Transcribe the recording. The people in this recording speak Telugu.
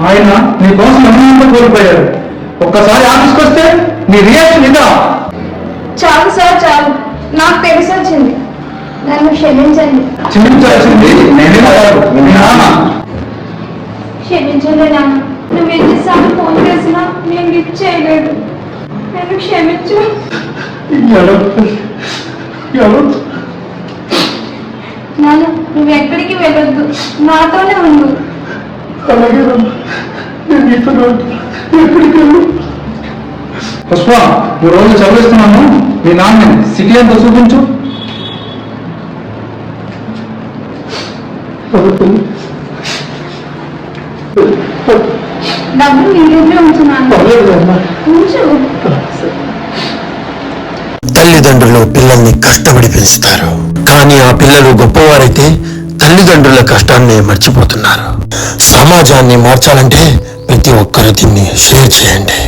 ఆయన నీ కోసం అన్నంతా కోల్పోయారు. ఒక్కసారి ఆఫీస్కి వస్తే నీ రియాక్షన్ ఇదా? చాలు సార్, చాలు. నాకు తెలిసి వచ్చింది. నన్ను క్షమించండి. క్షమించాల్సింది నేనే కాదు, మీ నాన్న. క్షమించండి నాన్న. నువ్వు ఎన్నిసార్లు ఫోన్ చేసినా నేను లిఫ్ట్ చేయలేదు. నన్ను క్షమించు. నాన్న, నువ్వు ఎక్కడికి వెళ్ళొద్దు, నాతోనే ఉండు. పుష్ప, ఈ రోజు చదివిస్తున్నాను. మీ నాన్న సిటీ అంతా చూపించు. డబ్బులు నీ దగ్గర ఉంచున్నాను. ఉంచు. తల్లిదండ్రులు పిల్లల్ని కష్టపడి పెంచుతారు, కానీ ఆ పిల్లలు గొప్పవారైతే తల్లిదండ్రుల కష్టాన్ని మర్చిపోతున్నారు. సమాజాన్ని మార్చాలంటే ప్రతి ఒక్కరు దీన్ని షేర్ చేయండి.